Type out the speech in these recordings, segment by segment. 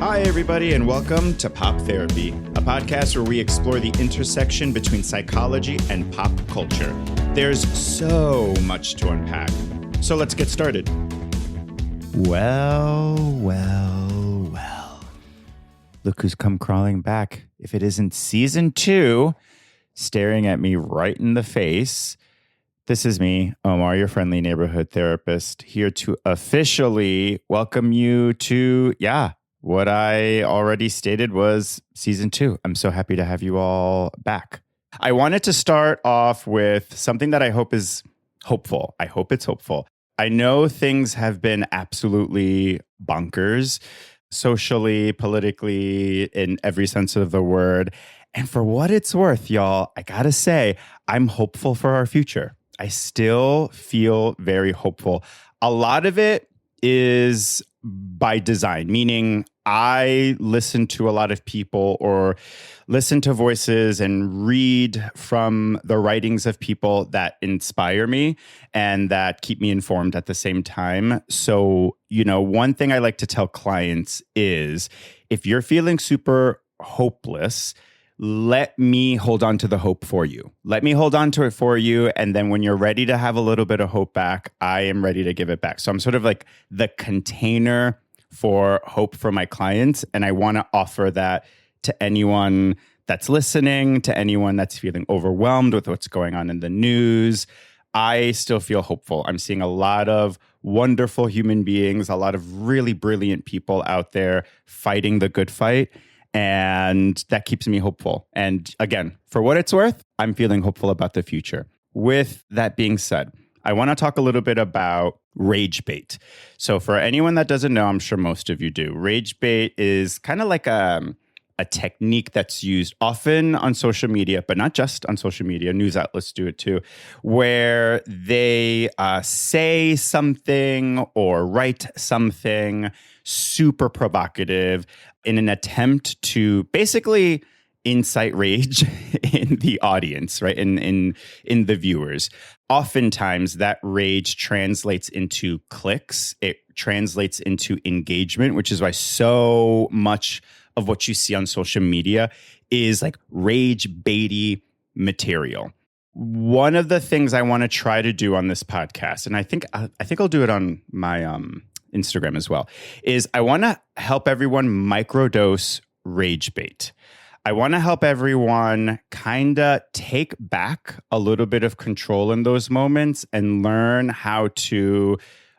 Hi, everybody, and welcome to Pop Therapy, a podcast where we explore the intersection between psychology and pop culture. There's so much to unpack. So let's get started. Well. Look who's come crawling back. If it isn't season 2, staring at me right in the face. This is me, Omar, your friendly neighborhood therapist, here to officially welcome you to, what I already stated was season 2. I'm so happy to have you all back. I wanted to start off with something that I hope is hopeful. I hope it's hopeful. I know things have been absolutely bonkers, socially, politically, in every sense of the word. And for what it's worth, y'all, I gotta say, I'm hopeful for our future. I still feel very hopeful. A lot of it is by design, meaning I listen to a lot of people or listen to voices and read from the writings of people that inspire me and that keep me informed at the same time. So, one thing I like to tell clients is if you're feeling super hopeless, let me hold on to the hope for you. Let me hold on to it for you. And then when you're ready to have a little bit of hope back, I am ready to give it back. So I'm sort of like the container for hope for my clients. And I want to offer that to anyone that's listening, to anyone that's feeling overwhelmed with what's going on in the news. I still feel hopeful. I'm seeing a lot of wonderful human beings, a lot of really brilliant people out there fighting the good fight. And that keeps me hopeful. And again, for what it's worth, I'm feeling hopeful about the future. With that being said, I want to talk a little bit about rage bait. So for anyone that doesn't know, I'm sure most of you do. Rage bait is kind of like a technique that's used often on social media, but not just on social media. News outlets do it too, where they say something or write something super provocative in an attempt to basically incite rage in the audience, right? In the viewers. Oftentimes that rage translates into clicks. It translates into engagement, which is why so much of what you see on social media is like rage baity material. One of the things I want to try to do on this podcast, and I think I'll do it on my Instagram as well, is I want to help everyone microdose rage bait. I want to help everyone kind of take back a little bit of control in those moments and learn how to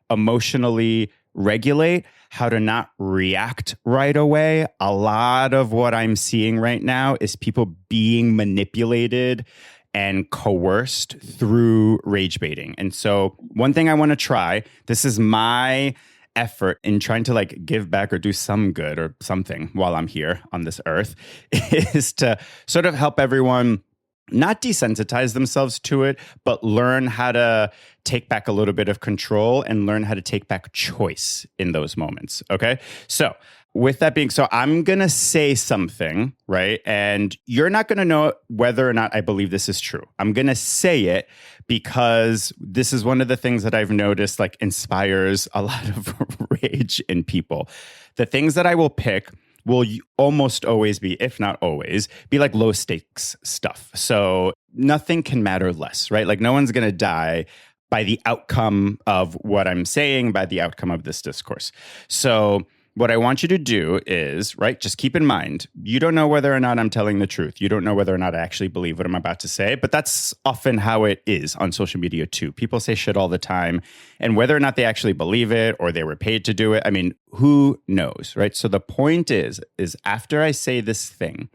emotionally regulate, how to not react right away. A lot of what I'm seeing right now is people being manipulated and coerced through rage baiting. And so one thing I want to try, this is my effort in trying to like give back or do some good or something while I'm here on this earth, is to sort of help everyone not desensitize themselves to it, but learn how to take back a little bit of control and learn how to take back choice in those moments. Okay. So with that being so, I'm going to say something, right? And you're not going to know whether or not I believe this is true. I'm going to say it because this is one of the things that I've noticed like inspires a lot of rage in people. The things that I will pick will almost always be, if not always, be like low stakes stuff. So nothing can matter less, right? Like no one's going to die by the outcome of what I'm saying, by the outcome of this discourse. So what I want you to do is, right, just keep in mind, you don't know whether or not I'm telling the truth. You don't know whether or not I actually believe what I'm about to say, but that's often how it is on social media too. People say shit all the time, and whether or not they actually believe it or they were paid to do it, I mean, who knows, right? So the point is after I say this thing,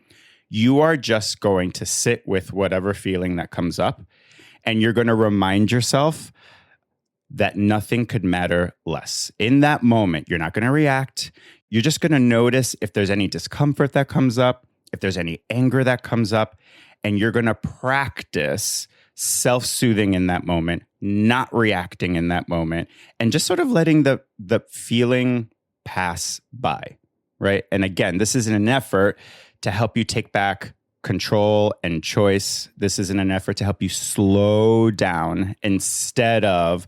you are just going to sit with whatever feeling that comes up, and you're going to remind yourself that nothing could matter less. In that moment, you're not going to react. You're just going to notice if there's any discomfort that comes up, if there's any anger that comes up, and you're going to practice self-soothing in that moment, not reacting in that moment, and just sort of letting the feeling pass by, right? And again, this is in an effort to help you take back control and choice. This is in an effort to help you slow down instead of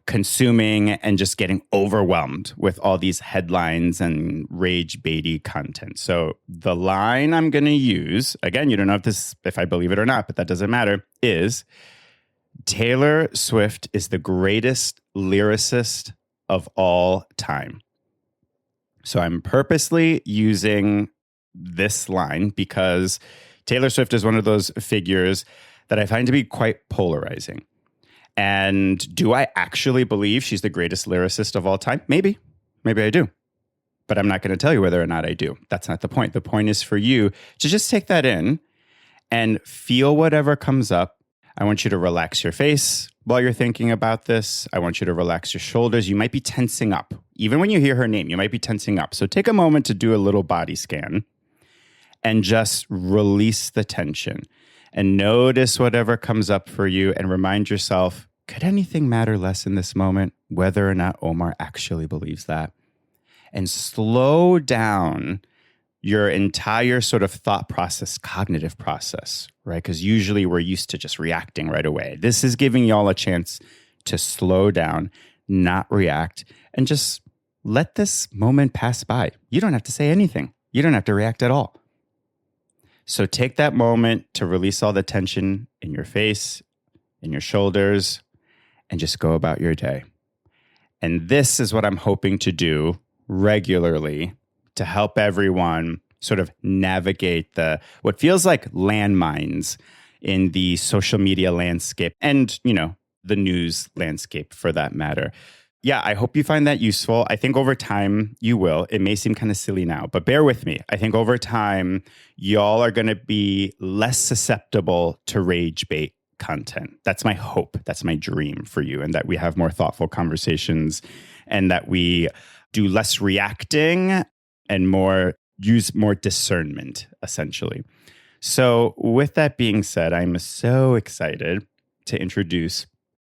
consuming and just getting overwhelmed with all these headlines and rage baity content. So the line I'm going to use, again, you don't know if I believe it or not, but that doesn't matter, is Taylor Swift is the greatest lyricist of all time. So I'm purposely using this line because Taylor Swift is one of those figures that I find to be quite polarizing. And do I actually believe she's the greatest lyricist of all time? Maybe. Maybe I do. But I'm not going to tell you whether or not I do. That's not the point. The point is for you to just take that in and feel whatever comes up. I want you to relax your face while you're thinking about this. I want you to relax your shoulders. You might be tensing up. Even when you hear her name, you might be tensing up. So take a moment to do a little body scan and just release the tension. And notice whatever comes up for you and remind yourself, could anything matter less in this moment, whether or not Omar actually believes that? And slow down your entire sort of thought process, cognitive process, right? Because usually we're used to just reacting right away. This is giving y'all a chance to slow down, not react, and just let this moment pass by. You don't have to say anything. You don't have to react at all. So take that moment to release all the tension in your face, in your shoulders, and just go about your day. And this is what I'm hoping to do regularly to help everyone sort of navigate what feels like landmines in the social media landscape and, the news landscape for that matter. Yeah, I hope you find that useful. I think over time you will. It may seem kind of silly now, but bear with me. I think over time, y'all are going to be less susceptible to rage bait content. That's my hope. That's my dream for you, and that we have more thoughtful conversations and that we do less reacting and use more discernment, essentially. So with that being said, I'm so excited to introduce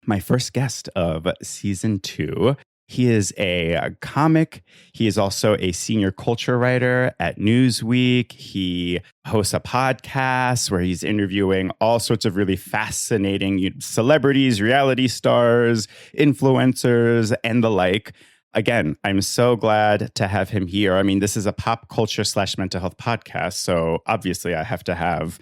my first guest of season 2. He is a comic. He is also a senior culture writer at Newsweek. He hosts a podcast where he's interviewing all sorts of really fascinating celebrities, reality stars, influencers, and the like. Again, I'm so glad to have him here. I mean, this is a pop culture / mental health podcast, so obviously I have to have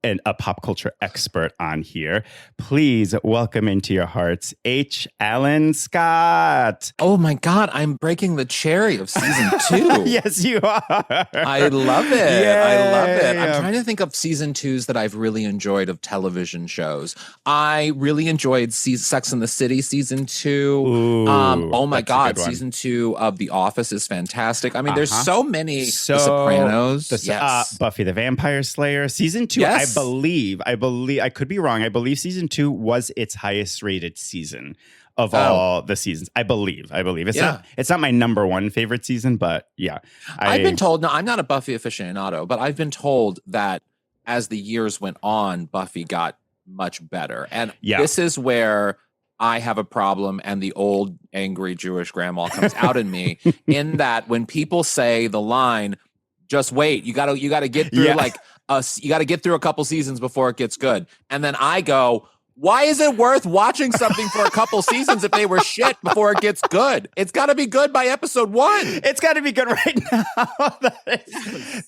a pop culture expert on here. Please welcome into your hearts, H. Alan Scott. Oh my God, I'm breaking the cherry of season 2. Yes, you are. I love it. Yay. I love it. I'm trying to think of season 2s that I've really enjoyed of television shows. I really enjoyed Sex and the City season 2. Ooh, oh my God, season 2 of The Office is fantastic. I mean, there's so many. The Sopranos. Yes. Buffy the Vampire Slayer. Season 2, yes. I believe, I could be wrong. I believe season 2 was its highest rated season of all the seasons. I believe. It's not my number one favorite season, but yeah. I've been told, no, I'm not a Buffy aficionado, but I've been told that as the years went on, Buffy got much better. And this is where I have a problem, and the old angry Jewish grandma comes out in me, in that when people say the line, just wait, you gotta get through you got to get through a couple seasons before it gets good. And then I go, why is it worth watching something for a couple seasons if they were shit before it gets good? It's got to be good by episode 1. It's got to be good right now.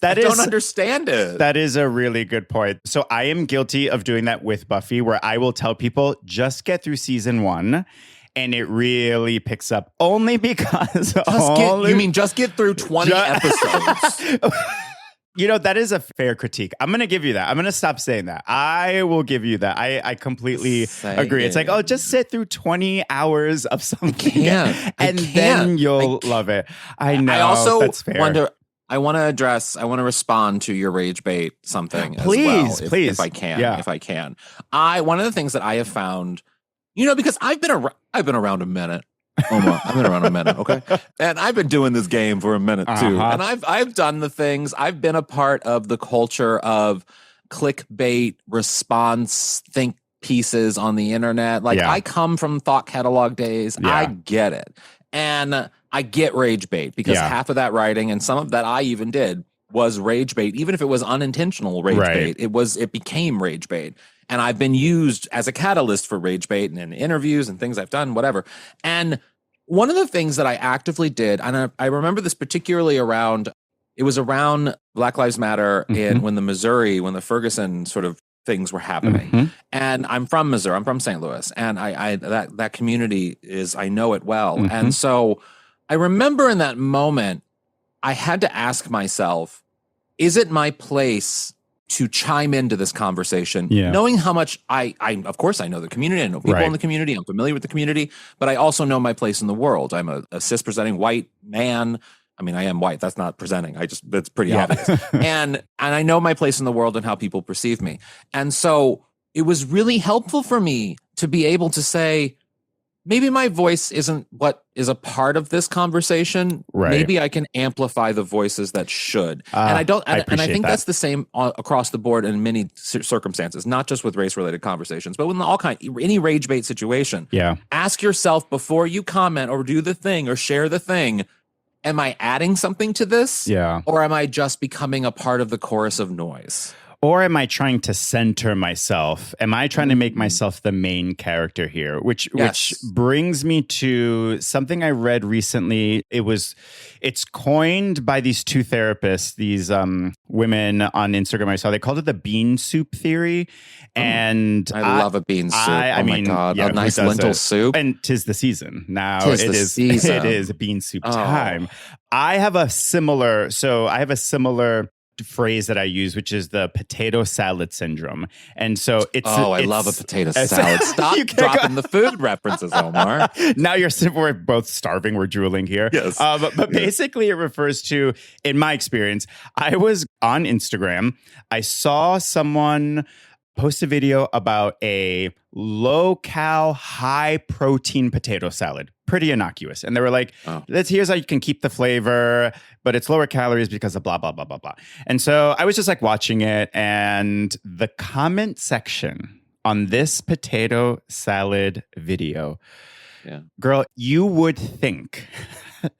I don't understand it. That is a really good point. So I am guilty of doing that with Buffy, where I will tell people, just get through season 1. And it really picks up only because... just get through 20 episodes. That is a fair critique. I'm going to give you that. I'm going to stop saying that. I will give you that. I completely agree. It's like, just sit through 20 hours of something and then you'll love it. I know. I also that's fair. I want to respond to your rage bait something please, as well. If I can. One of the things that I have found, because I've been around a minute. Omar, I've been around a minute, okay? And I've been doing this game for a minute too. And I've done the things. I've been a part of the culture of clickbait response think pieces on the internet. I come from thought catalog days. Yeah. I get it. And I get rage bait because half of that writing and some of that I even did was rage bait, even if it was unintentional rage bait. It became rage bait. And I've been used as a catalyst for rage bait and in interviews and things I've done, whatever. And one of the things that I actively did, and I remember this particularly around Black Lives Matter when the Ferguson sort of things were happening. And I'm from Missouri. I'm from St. Louis. And that community I know it well. And so I remember in that moment, I had to ask myself, is it my place to chime into this conversation, knowing how much of course I know the community, I know people in the community, I'm familiar with the community, but I also know my place in the world. I'm a cis presenting white man. I mean, I am white. That's not presenting. That's pretty obvious. And I know my place in the world and how people perceive me. And so it was really helpful for me to be able to say, maybe my voice isn't what is a part of this conversation. Maybe I can amplify the voices that should. And I think that's the same across the board in many circumstances, not just with race-related conversations, but with any rage bait situation. Ask yourself before you comment or do the thing or share the thing, am I adding something to this? Or am I just becoming a part of the chorus of noise? Or am I trying to center myself? Am I trying to make myself the main character here? Which brings me to something I read recently. It's coined by these two therapists, these women on Instagram I saw. They called it the bean soup theory. And I love a bean soup. My God. A nice lentil soup. And 'tis the season. Now it is bean soup time. I have a similar phrase that I use, which is the potato salad syndrome. And so I love a potato salad. Stop dropping the food references, Omar. Now we're both starving. We're drooling here. Yes. But basically it refers to, in my experience, I was on Instagram. I saw someone post a video about a low-cal, high-protein potato salad. Pretty innocuous. And they were like, here's how you can keep the flavor, but it's lower calories because of blah, blah, blah, blah, blah. And so I was just like watching it, and the comment section on this potato salad video, girl, you would think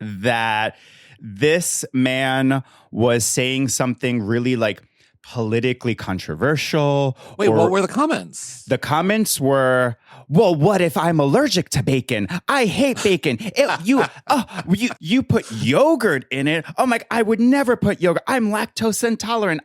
that this man was saying something really like politically controversial. Wait, what were the comments? The comments were, well, what if I'm allergic to bacon? I hate bacon. You put yogurt in it. Oh my, I would never put yogurt. I'm lactose intolerant.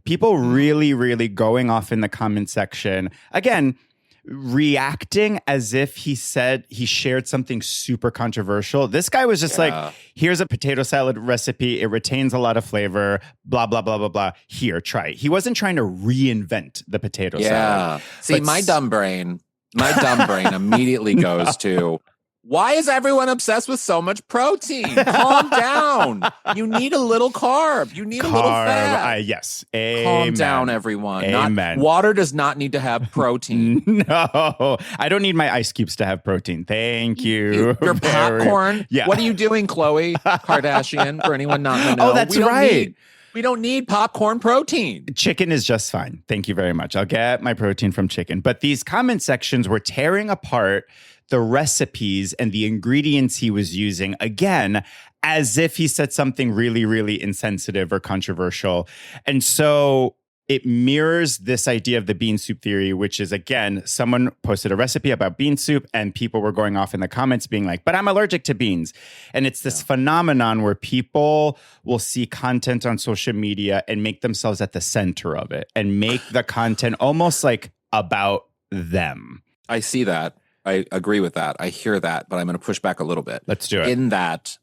People really, really going off in the comment section. Again, reacting as if he shared something super controversial. This guy was just like, here's a potato salad recipe. It retains a lot of flavor, blah, blah, blah, blah, blah. Here, try it. He wasn't trying to reinvent the potato salad. See, my dumb brain immediately goes to, why is everyone obsessed with so much protein? Calm down. You need a little carb. You need a little fat. Yes. Calm down, everyone. Amen. Water does not need to have protein. No, I don't need my ice cubes to have protein. Thank you. Your popcorn? Yeah. What are you doing, Khloe Kardashian, for anyone not to know? Oh, that's right. We don't need popcorn protein. Chicken is just fine. Thank you very much. I'll get my protein from chicken. But these comment sections were tearing apart the recipes and the ingredients he was using, again, as if he said something really, really insensitive or controversial. And so it mirrors this idea of the bean soup theory, which is, again, someone posted a recipe about bean soup and people were going off in the comments being like, but I'm allergic to beans. And it's this phenomenon where people will see content on social media and make themselves at the center of it and make the content almost like about them. I see that. I agree with that. I hear that, but I'm going to push back a little bit. Let's do it. In that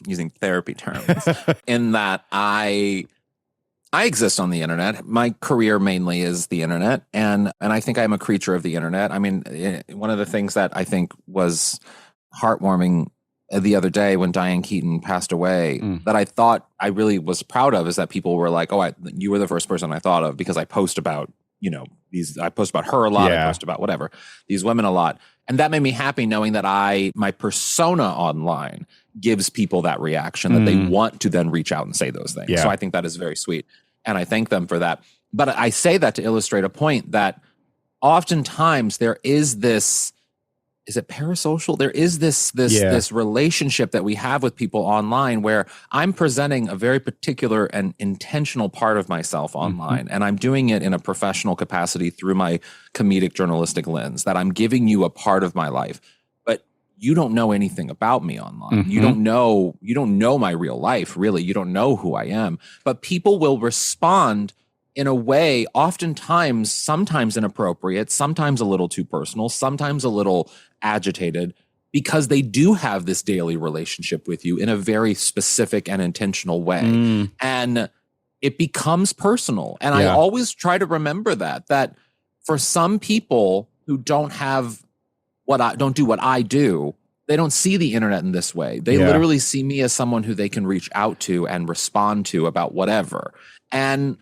using therapy terms, in that I exist on the internet. My career mainly is the internet, and I think I'm a creature of the internet. I mean, one of the things that I think was heartwarming the other day when Diane Keaton passed away, that I thought I really was proud of, is that people were like, "Oh, you were the first person I thought of," because I post about, I post about her a lot. I post about whatever, these women a lot. And that made me happy knowing that my persona online gives people that reaction, that they want to then reach out and say those things. So I think that is very sweet. And I thank them for that. But I say that to illustrate a point that oftentimes there is this is it parasocial? There is this relationship that we have with people online where I'm presenting a very particular and intentional part of myself online. And I'm doing it in a professional capacity through my comedic journalistic lens, that I'm giving you a part of my life. But you don't know anything about me online. You don't know my real life, really. You don't know who I am. But people will respond in a way, oftentimes, sometimes inappropriate, sometimes a little too personal, sometimes a little agitated, because they do have this daily relationship with you in a very specific and intentional way. And it becomes personal. And I always try to remember that for some people who don't have don't do what I do, they don't see the internet in this way. They literally see me as someone who they can reach out to and respond to about whatever. And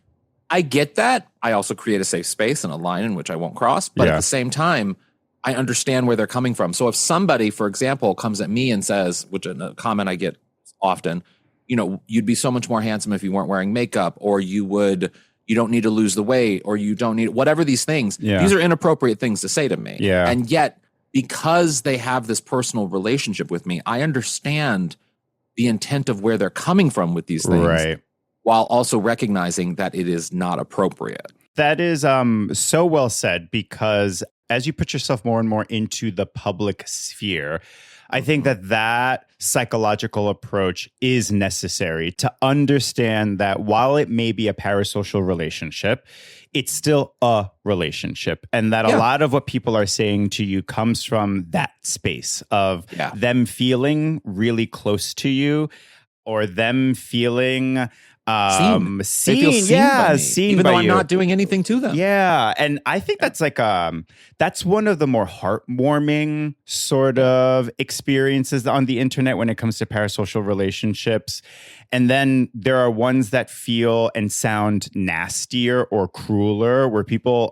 I get that. I also create a safe space and a line in which I won't cross. But at the same time, I understand where they're coming from. So if somebody, for example, comes at me and says, which is a comment I get often, you'd be so much more handsome if you weren't wearing makeup, or you don't need to lose the weight, or you don't need whatever these things. These are inappropriate things to say to me. And yet, because they have this personal relationship with me, I understand the intent of where they're coming from with these things. Right. While also recognizing that it is not appropriate. That is so well said, because as you put yourself more and more into the public sphere, I think that psychological approach is necessary to understand that while it may be a parasocial relationship, it's still a relationship. And that a lot of what people are saying to you comes from that space of them feeling really close to you, or them feeling seen even though I'm not doing anything to them. And I think that's like that's one of the more heartwarming sort of experiences on the internet when it comes to parasocial relationships. And then there are ones that feel and sound nastier or crueler, where people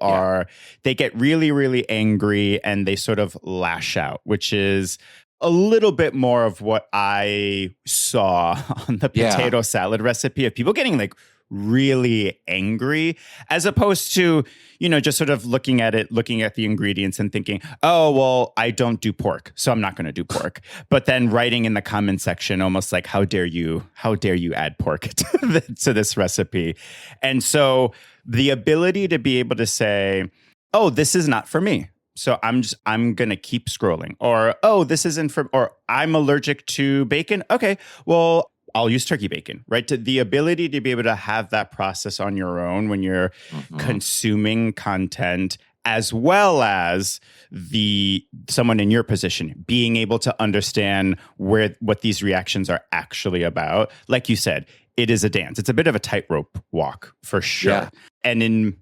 they get really, really angry and they sort of lash out, which is a little bit more of what I saw on the potato salad recipe, of people getting like really angry, as opposed to, just sort of looking at the ingredients and thinking, oh, well, I don't do pork, so I'm not going to do pork. But then writing in the comment section almost like, how dare you add pork to this recipe? And so the ability to be able to say, oh, this is not for me, so I'm going to keep scrolling. Or, oh, this isn't or I'm allergic to bacon. Okay, well, I'll use turkey bacon, right? The ability to be able to have that process on your own when you're consuming content, as well as someone in your position being able to understand what these reactions are actually about. Like you said, it is a dance. It's a bit of a tightrope walk for sure. Yeah. And in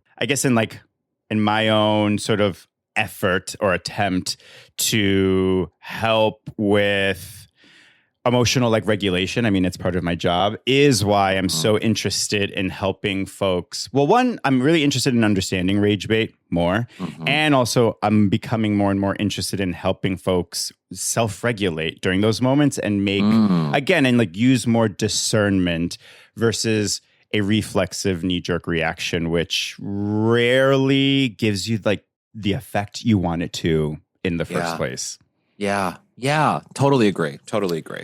my own sort of effort or attempt to help with emotional regulation, I mean, it's part of my job, is why I'm so interested in helping folks. Well, one, I'm really interested in understanding rage bait more. And also I'm becoming more and more interested in helping folks self-regulate during those moments and make, again, and use more discernment versus a reflexive knee-jerk reaction, which rarely gives you the effect you want it to in the first place. Yeah, totally agree.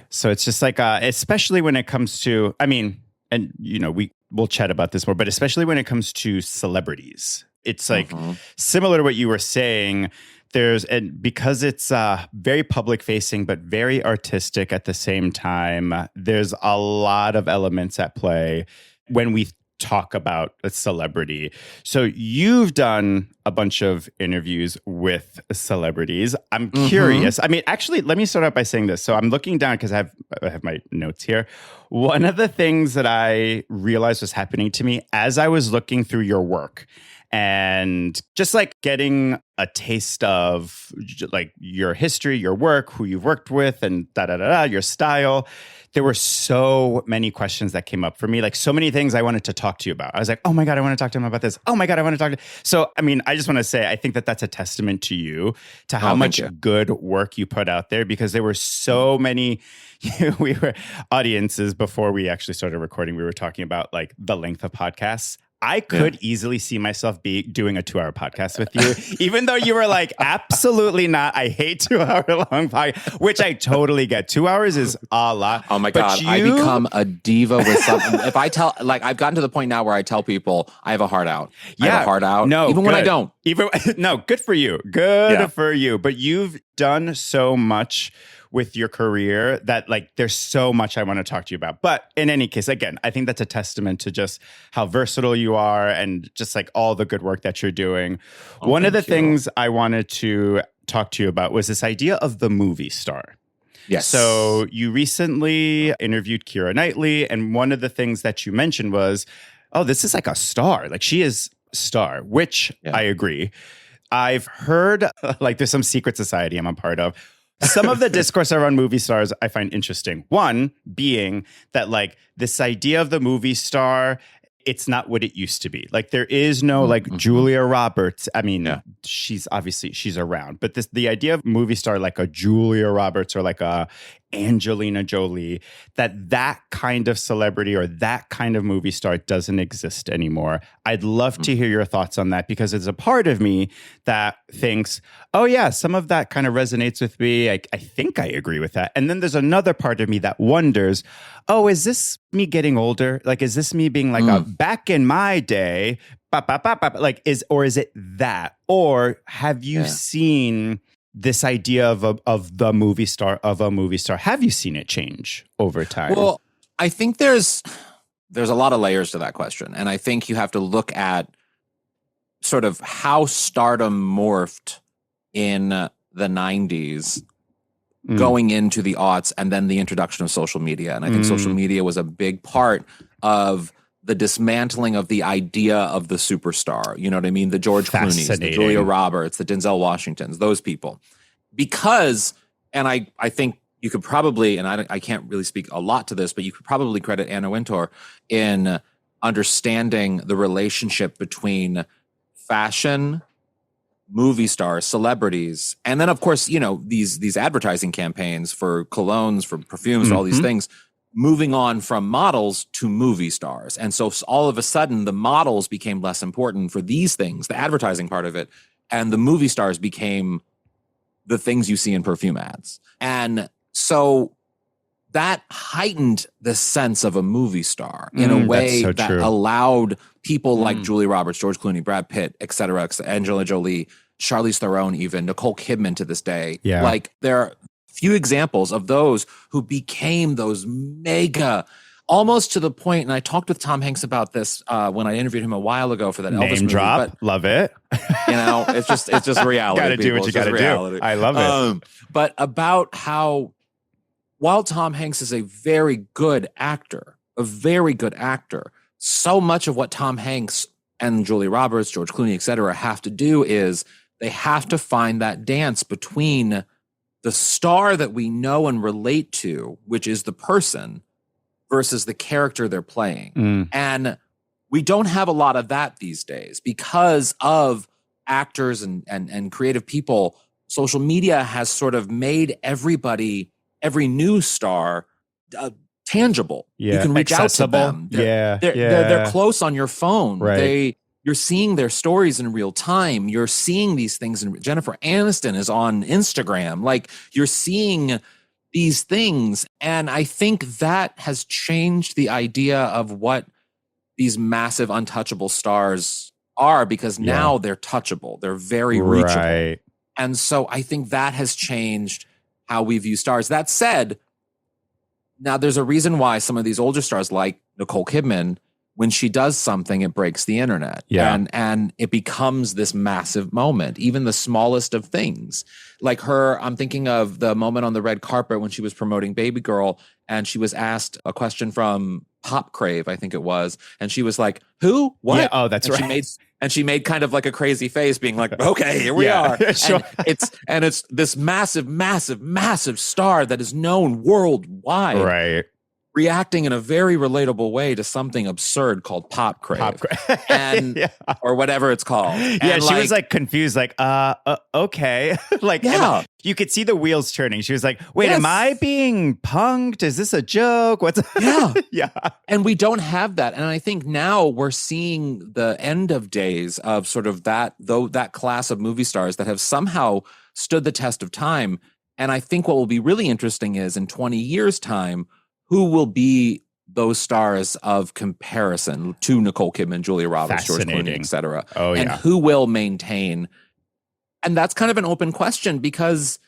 So it's just especially when it comes to, I mean, and we'll chat about this more, but especially when it comes to celebrities, it's similar to what you were saying. Because it's very public facing, but very artistic at the same time, there's a lot of elements at play when we talk about a celebrity. So you've done a bunch of interviews with celebrities. I'm curious. I mean, actually, let me start out by saying this. So I'm looking down because I have my notes here. One of the things that I realized was happening to me as I was looking through your work and just getting a taste of your history, your work, who you've worked with, and your style, there were so many questions that came up for me, so many things I wanted to talk to you about. I was like, oh my God, I want to talk to him about this. Oh my God, I want to talk to. So, I mean, I just want to say, I think that's a testament to you, to how much good work you put out there, because there were so many, we were audiences before we actually started recording. We were talking about the length of podcasts. I could easily see myself doing a 2-hour podcast with you, even though you were like, absolutely not. I hate 2-hour long podcast, which I totally get. 2 hours is a lot. Oh my God. I become a diva with something. If I tell, like, I've gotten to the point now where I tell people I have a heart out. I have a heart out. No, even when I don't. No, good for you. Good for you. But you've done so much with your career that like there's so much I want to talk to you about. But in any case, again, I think that's a testament to just how versatile you are and just like all the good work that you're doing. One of the things I wanted to talk to you about was this idea of the movie star. Yes. So you recently interviewed Keira Knightley, and one of the things that you mentioned was, oh, this is like a star. Like she is a star, which I agree. I've heard like there's some secret society I'm a part of. Some of the discourse around movie stars I find interesting. One being that like this idea of the movie star, it's not what it used to be. Like there is no like Julia Roberts. I mean, she's around, but the idea of movie star like a Julia Roberts or like a Angelina Jolie, that kind of celebrity or that kind of movie star doesn't exist anymore. I'd love to hear your thoughts on that, because there's a part of me that thinks, oh yeah, some of that kind of resonates with me. I think I agree with that. And then there's another part of me that wonders, oh, is this me getting older? Like, is this me being like a back in my day, like is it that? Or have you seen this idea of the movie star, have you seen it change over time? Well, I think there's a lot of layers to that question. And I think you have to look at sort of how stardom morphed in the 90s going into the aughts, and then the introduction of social media. And I think social media was a big part of the dismantling of the idea of the superstar. You know what I mean? The George Clooney's, the Julia Roberts, the Denzel Washingtons, those people. Because, and I think you could probably, and I can't really speak a lot to this, but you could probably credit Anna Wintour in understanding the relationship between fashion, movie stars, celebrities, and then of course, you know, these advertising campaigns for colognes, for perfumes, for all these things, moving on from models to movie stars. And so all of a sudden the models became less important for these things, the advertising part of it, and the movie stars became the things you see in perfume ads. And so that heightened the sense of a movie star in a way that allowed people like Julia Roberts, George Clooney, Brad Pitt, et cetera, Angelina Jolie, Charlize Theron, even Nicole Kidman to this day. Yeah. Like there are few examples of those who became those mega, almost to the point, and I talked with Tom Hanks about this when I interviewed him a while ago for that Elvis movie. Drop, but, love it. You know, it's just reality. Gotta do what you gotta do. I love it. But about how, while Tom Hanks is a very good actor, so much of what Tom Hanks and Julia Roberts, George Clooney, et cetera, have to do is they have to find that dance between the star that we know and relate to, which is the person, versus the character they're playing. And we don't have a lot of that these days because of actors and creative people. Social media has sort of made every new star tangible. Yeah. You can reach accessible. Out to them. They're close on your phone. Right. You're seeing their stories in real time. You're seeing these things. And Jennifer Aniston is on Instagram. Like, you're seeing these things. And I think that has changed the idea of what these massive untouchable stars are, because now they're touchable. They're very reachable. Right. And so I think that has changed how we view stars. That said, now there's a reason why some of these older stars like Nicole Kidman, when she does something, it breaks the internet. Yeah. And it becomes this massive moment, even the smallest of things. Like her, I'm thinking of the moment on the red carpet when she was promoting Baby Girl, and she was asked a question from Pop Crave, I think it was. And she was like, who? What? Yeah, oh, that's right. She made kind of like a crazy face, being like, okay, here we are. Sure. And it's this massive, massive, massive star that is known worldwide. Right. reacting in a very relatable way to something absurd called pop crave, and or whatever it's called. Yeah, and she was like confused, like, okay, like, you could see the wheels turning. She was like, wait, am I being punked? Is this a joke? What's yeah. And we don't have that. And I think now we're seeing the end of days of sort of that class of movie stars that have somehow stood the test of time. And I think what will be really interesting is in 20 years' time, who will be those stars of comparison to Nicole Kidman, Julia Roberts, George Clooney, et cetera. And who will maintain. And that's kind of an open question because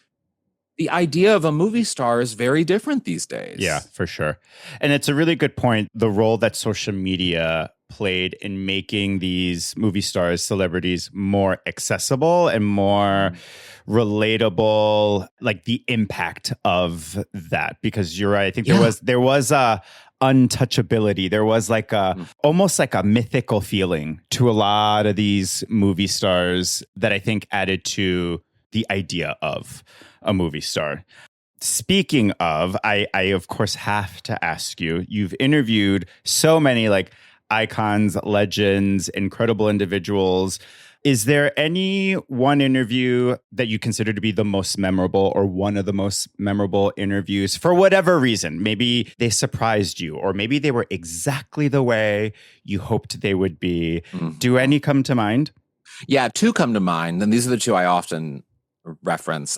the idea of a movie star is very different these days. Yeah, for sure. And it's a really good point. The role that social media played in making these movie stars, celebrities more accessible and more relatable, like the impact of that. Because you're right. I think there was a untouchability. There was like almost like a mythical feeling to a lot of these movie stars that I think added to the idea of a movie star. Speaking of, I of course have to ask you, you've interviewed so many like icons, legends, incredible individuals. Is there any one interview that you consider to be the most memorable or one of the most memorable interviews for whatever reason? Maybe they surprised you or maybe they were exactly the way you hoped they would be. Do any come to mind? Yeah, two come to mind. And these are the two I often reference.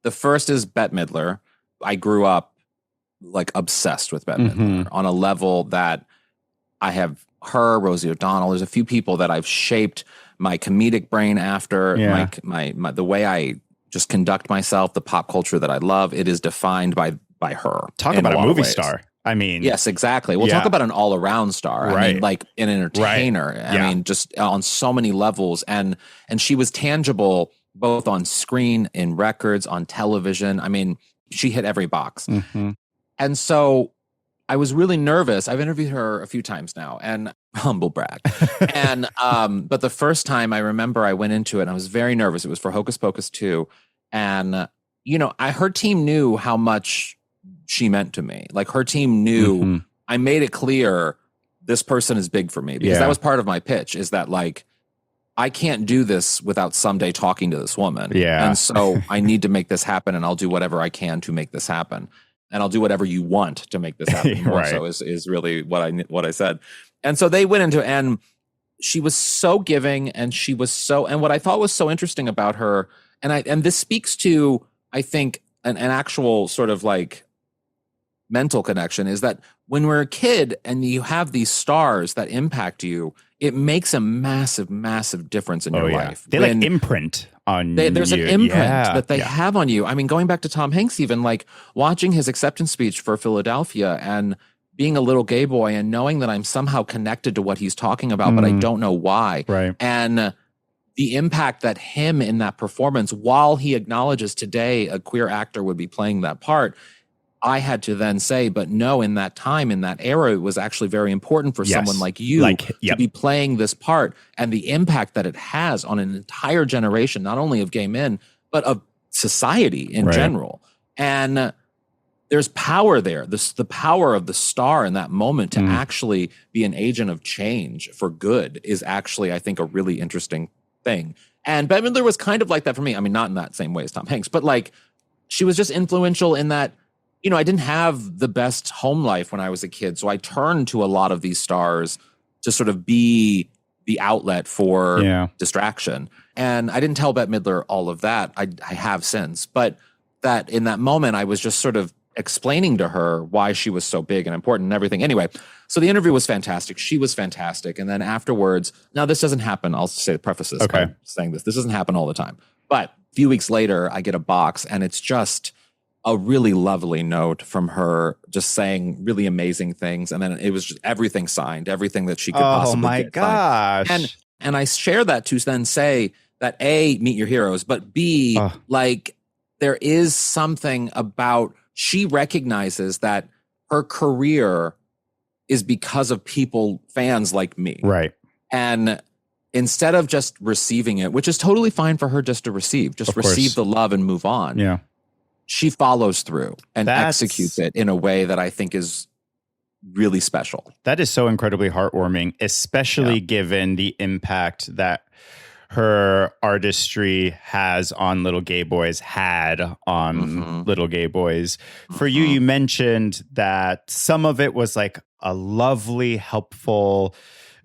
The first is Bette Midler. I grew up like obsessed with Bette Midler on a level that I have her, Rosie O'Donnell. There's a few people that I've shaped my comedic brain after, my the way I just conduct myself, the pop culture that I love. It is defined by her. Talk about a movie star. I mean, yes, exactly. We'll talk about an all-around star. I mean, like an entertainer. I mean, just on so many levels. And she was tangible both on screen, in records, on television. I mean, she hit every box. And so I was really nervous. I've interviewed her a few times now, and humble brag. And but the first time I remember I went into it, and I was very nervous. It was for Hocus Pocus 2. And, her team knew how much she meant to me. Like her team knew I made it clear this person is big for me because that was part of my pitch is that like, I can't do this without someday talking to this woman. Yeah. And so I need to make this happen and I'll do whatever I can to make this happen. And I'll do whatever you want to make this happen. More so is really what I said. And so they went into, and she was so giving and she was so, and what I thought was so interesting about her, and this speaks to, I think, an actual sort of like mental connection is that when we're a kid and you have these stars that impact you, it makes a massive, massive difference in your life. They like imprint on you. There's an imprint that they have on you. I mean, going back to Tom Hanks, even like watching his acceptance speech for Philadelphia and being a little gay boy and knowing that I'm somehow connected to what he's talking about, but I don't know why. Right. And the impact that him in that performance, while he acknowledges today a queer actor would be playing that part, I had to then say, but no, in that time, in that era, it was actually very important for someone like you to be playing this part, and the impact that it has on an entire generation, not only of gay men, but of society in general. And there's power there. The power of the star in that moment to actually be an agent of change for good is actually, I think, a really interesting thing. And Bette Midler was kind of like that for me. I mean, not in that same way as Tom Hanks, but like she was just influential in that, I didn't have the best home life when I was a kid. So I turned to a lot of these stars to sort of be the outlet for distraction. And I didn't tell Bette Midler all of that. I have since. But that in that moment, I was just sort of explaining to her why she was so big and important and everything. Anyway, so the interview was fantastic. She was fantastic. And then afterwards, now this doesn't happen. I'll say preface this by saying this. This doesn't happen all the time. But a few weeks later, I get a box and it's just a really lovely note from her just saying really amazing things. And then it was just everything signed, everything that she could possibly get. Oh my gosh. And I share that to then say that A, meet your heroes, but B, like there is something about, she recognizes that her career is because of people, fans like me. Right. And instead of just receiving it, which is totally fine for her just to receive, just receive the love and move on. Yeah. She follows through and executes it in a way that I think is really special. That is so incredibly heartwarming, especially given the impact that her artistry has on little gay boys, had on little gay boys. For you, you mentioned that some of it was like a lovely, helpful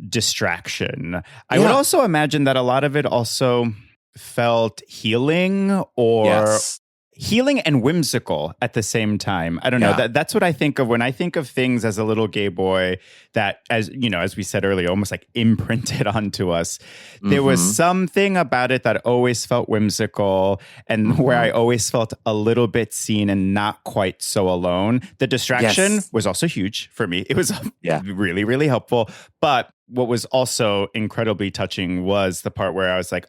distraction. I would also imagine that a lot of it also felt healing or healing and whimsical at the same time. I don't know. That's what I think of when I think of things as a little gay boy that, as you know, as we said earlier, almost like imprinted onto us. There was something about it that always felt whimsical and where I always felt a little bit seen and not quite so alone. The distraction was also huge for me. It was really, really helpful. But what was also incredibly touching was the part where I was like,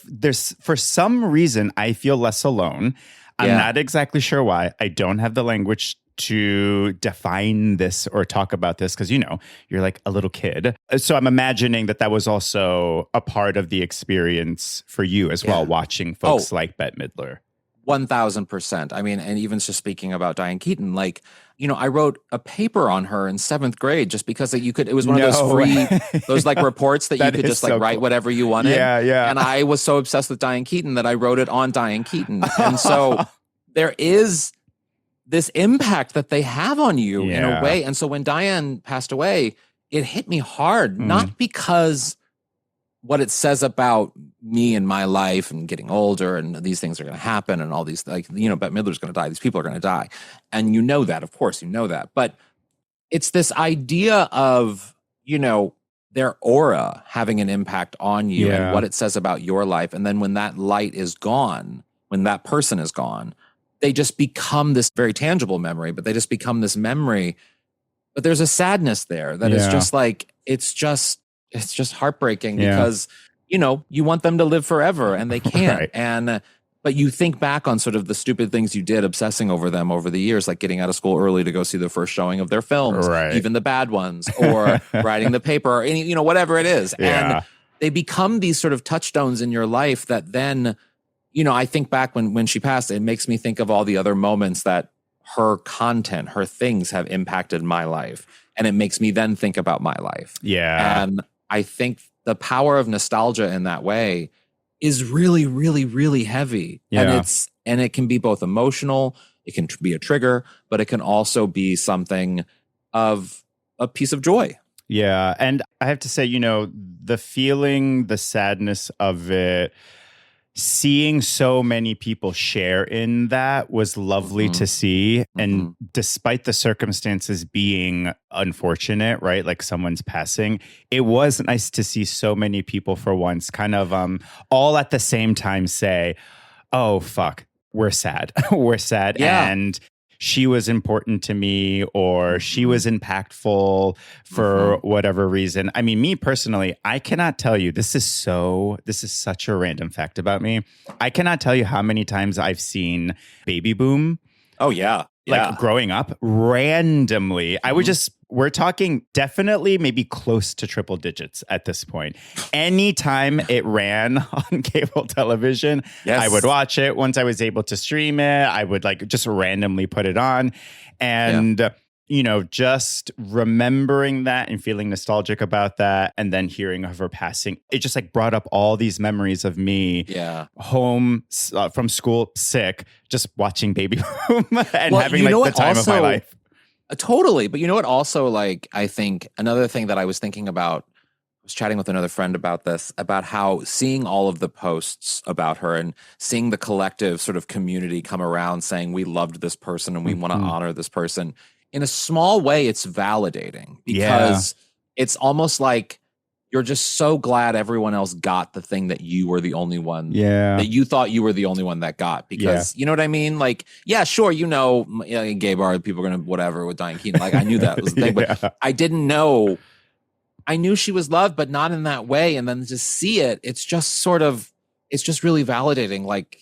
there's for some reason I feel less alone. I'm not exactly sure why. I don't have the language to define this or talk about this because, you know, you're like a little kid. So I'm imagining that was also a part of the experience for you as well, watching folks like Bette Midler. 1000%. I mean, and even just speaking about Diane Keaton, like, you know, I wrote a paper on her in 7th grade just because it was one of those free, those like reports that you could just like write whatever you wanted. Yeah. And I was so obsessed with Diane Keaton that I wrote it on Diane Keaton. And so there is this impact that they have on you in a way. And so when Diane passed away, it hit me hard, not because what it says about me and my life and getting older and these things are going to happen and all these, like, you know, Bette Midler's going to die. These people are going to die. And you know that, of course, you know that. But it's this idea of, you know, their aura having an impact on you and what it says about your life. And then when that light is gone, when that person is gone, they just become this very tangible memory, but they just become this memory. But there's a sadness there that is just like, it's just heartbreaking because, you know, you want them to live forever and they can't. And, but you think back on sort of the stupid things you did obsessing over them over the years, like getting out of school early to go see the first showing of their films, even the bad ones, or writing the paper or any, you know, whatever it is. And they become these sort of touchstones in your life that then, you know, I think back when she passed, it makes me think of all the other moments that her content, her things have impacted my life. And it makes me then think about my life. Yeah. And I think the power of nostalgia in that way is really, really, really heavy. Yeah. And it can be both emotional, it can be a trigger, but it can also be something of a piece of joy. Yeah. And I have to say, you know, the feeling, the sadness of it, seeing so many people share in that was lovely to see. And despite the circumstances being unfortunate, right? Like someone's passing, it was nice to see so many people for once kind of all at the same time say, oh, fuck, we're sad. We're sad. Yeah. And she was important to me or she was impactful for whatever reason. I mean, me personally, I cannot tell you, this is such a random fact about me. I cannot tell you how many times I've seen Baby Boom. Oh, yeah. Like growing up randomly. I would we're talking definitely maybe close to triple digits at this point. Anytime it ran on cable television, I would watch it. Once I was able to stream it, I would like just randomly put it on. And, you know, just remembering that and feeling nostalgic about that and then hearing of her passing, it just like brought up all these memories of me home from school, sick, just watching Baby Boom and having like the time of my life. Totally. But you know what also, like, I think another thing that I was thinking about, I was chatting with another friend about this, about how seeing all of the posts about her and seeing the collective sort of community come around saying we loved this person and we want to honor this person. In a small way, it's validating because it's almost like you're just so glad everyone else got the thing that you were the only one that you thought you were the only one that got because you know what I mean? Like, yeah, sure. You know, in gay bar, people are going to whatever with Diane Keaton. Like I knew that was the thing, but I didn't know. I knew she was loved, but not in that way. And then to see it, it's just sort of, it's just really validating. Like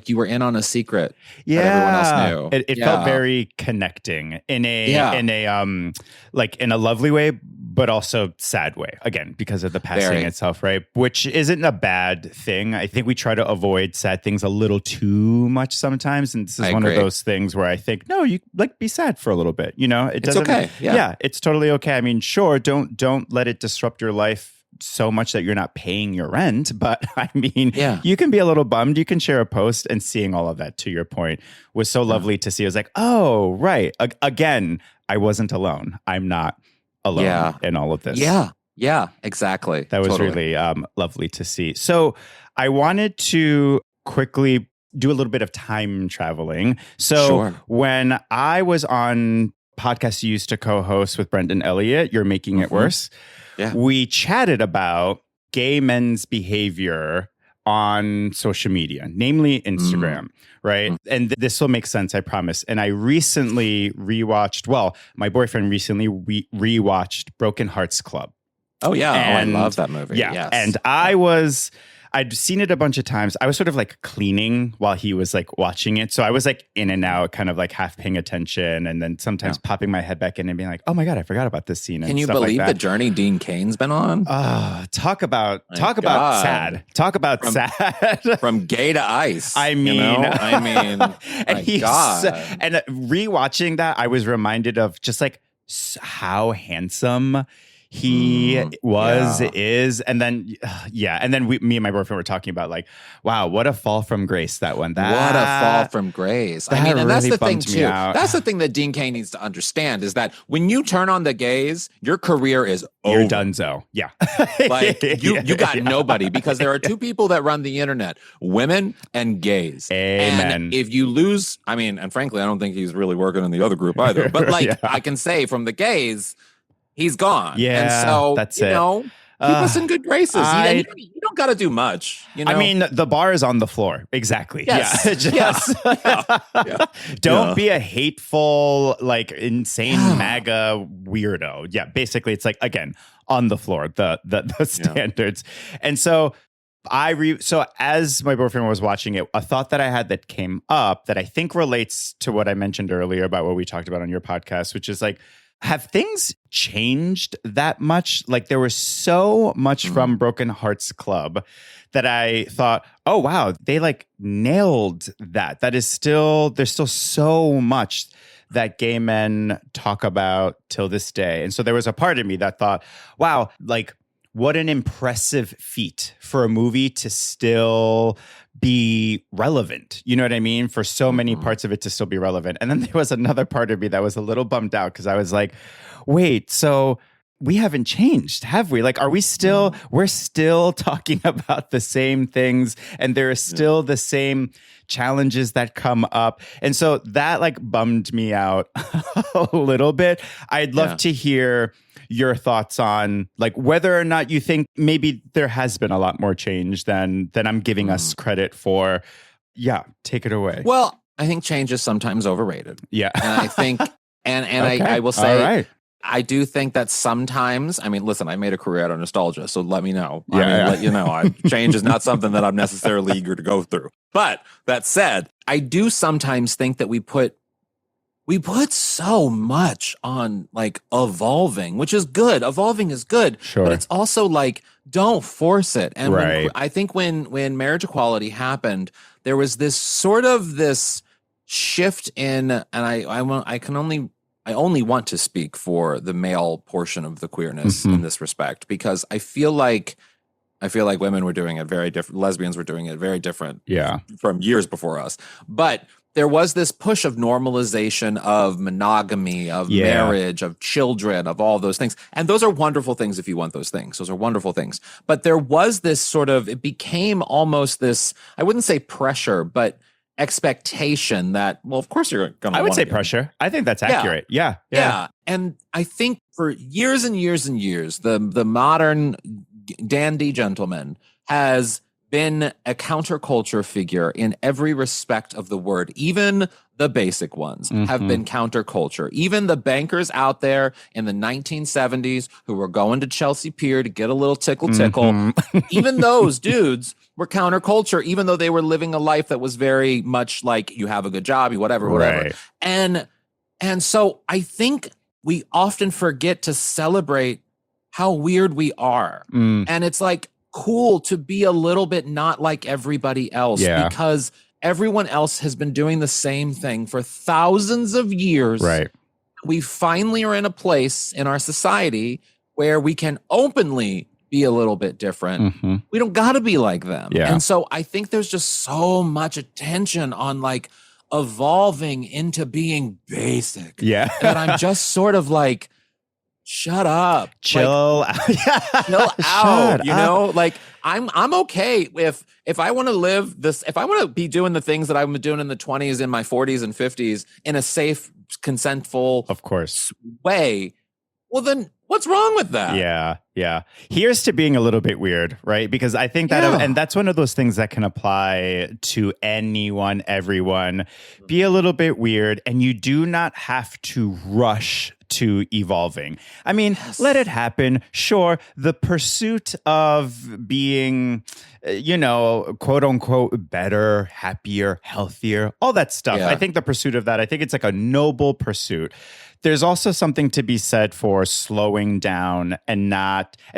you were in on a secret that everyone else knew. It felt very connecting in a like in a lovely way, but also sad way, again, because of the passing itself, right? Which isn't a bad thing. I think we try to avoid sad things a little too much sometimes. And this is one of those things where I think, no, you like be sad for a little bit. You know, it's okay. Yeah, it's totally okay. I mean, sure, don't let it disrupt your life so much that you're not paying your rent. But I mean, you can be a little bummed. You can share a post, and seeing all of that, to your point, was so lovely to see. I was like, oh, right. Again, I wasn't alone. I'm not alone in all of this. Yeah, exactly. That was really lovely to see. So I wanted to quickly do a little bit of time traveling. So when I was on podcast you used to co-host with Brendan Elliott, You're Making It Worse, we chatted about gay men's behavior on social media, namely Instagram, right? And this will make sense, I promise. And I recently my boyfriend recently rewatched Broken Hearts Club. Oh, yeah. And I love that movie. Yeah. Yes. And I'd seen it a bunch of times. I was sort of like cleaning while he was like watching it. So I was like in and out, kind of like half paying attention, and then sometimes popping my head back in and being like, oh my God, I forgot about this scene. Can you believe the journey Dean Cain's been on? Talk about sad. Talk about sad. From gay to ice. I mean, and and rewatching that, I was reminded of just like how handsome he is. And then, and then me and my boyfriend were talking about like, wow, what a fall from grace that one. What a fall from grace. I mean, and that's the thing too. That's the thing that Dean Cain needs to understand is that when you turn on the gays, your career is over. You're donezo. Yeah. Like you got nobody, because there are two people that run the internet, women and gays. Amen. And if you lose, I mean, and frankly, I don't think he's really working in the other group either, but like I can say from the gays, he's gone. Yeah, and so that's keep us in good graces. You don't got to do much. You know? I mean, the bar is on the floor. Exactly. Yes. Yeah. Don't be a hateful, like insane MAGA weirdo. Yeah. Basically, it's like, again, on the floor, the standards. And so so as my boyfriend was watching it, a thought that I had that came up that I think relates to what I mentioned earlier about what we talked about on your podcast, which is like, have things changed that much? Like there was so much from Broken Hearts Club that I thought, oh, wow, they like nailed that. There's still so much that gay men talk about till this day. And so there was a part of me that thought, wow, like what an impressive feat for a movie to still be relevant. You know what I mean? For so many parts of it to still be relevant. And then there was another part of me that was a little bummed out because I was like, wait, so we haven't changed, have we? Like, we're still talking about the same things, and there are still the same challenges that come up. And so that like bummed me out a little bit. I'd love to hear your thoughts on like whether or not you think maybe there has been a lot more change than I'm giving us credit for. Yeah, take it away. Well, I think change is sometimes overrated. Yeah. And I think I will say I do think that sometimes, I mean, listen, I made a career out of nostalgia, so let me know. Let you know, change is not something that I'm necessarily eager to go through. But that said, I do sometimes think that we put so much on like evolving, which is good. Evolving is good, but it's also like, don't force it. And I think when marriage equality happened, there was this shift in, and I only want to speak for the male portion of the queerness in this respect, because I feel like women were doing it very different. Lesbians were doing it very different from years before us. But there was this push of normalization of monogamy, of marriage, of children, of all those things. And those are wonderful things if you want those things. Those are wonderful things. But there was this sort of, it became almost this, I wouldn't say pressure, but expectation that, well, of course you're going to. I would say pressure. I think that's accurate. Yeah. And I think for years and years and years, the modern dandy gentleman has been a counterculture figure in every respect of the word. Even the basic ones have been counterculture. Even the bankers out there in the 1970s who were going to Chelsea Pier to get a little tickle, even those dudes were counterculture, even though they were living a life that was very much like, you have a good job, you whatever. Right. And so I think we often forget to celebrate how weird we are. And it's like cool to be a little bit not like everybody else because everyone else has been doing the same thing for thousands of years. Right. We finally are in a place in our society where we can openly be a little bit different. We don't got to be like them. And so I think there's just so much attention on like evolving into being basic. That I'm just sort of like, shut up. Chill out. Chill out. You know, like I'm okay if I want to live this, if I want to be doing the things that I'm doing in the 20s, in my 40s and 50s in a safe, consentful, of course, way, well then what's wrong with that? Yeah. Here's to being a little bit weird, right? Because I think that, and that's one of those things that can apply to anyone, everyone. Be a little bit weird, and you do not have to rush to evolving. I mean, let it happen. Sure, the pursuit of being, quote unquote, better, happier, healthier, all that stuff. I think the pursuit of that, I think it's like a noble pursuit. There's also something to be said for slowing down and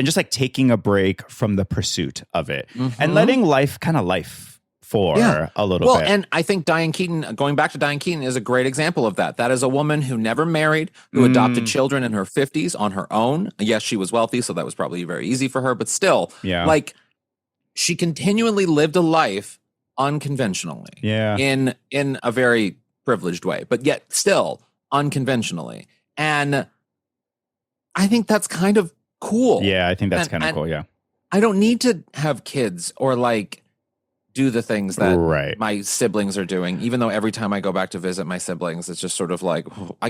just like taking a break from the pursuit of it and letting life kind of life for a little bit. Well, and I think Diane Keaton, going back to Diane Keaton, is a great example of that. That is a woman who never married, who adopted children in her 50s on her own. Yes, she was wealthy, so that was probably very easy for her, but still, like she continually lived a life unconventionally. In a very privileged way, but yet still unconventionally. And I think that's kind of cool. I think that's kind of cool. I don't need to have kids or like do the things that my siblings are doing, even though every time I go back to visit my siblings, it's just sort of like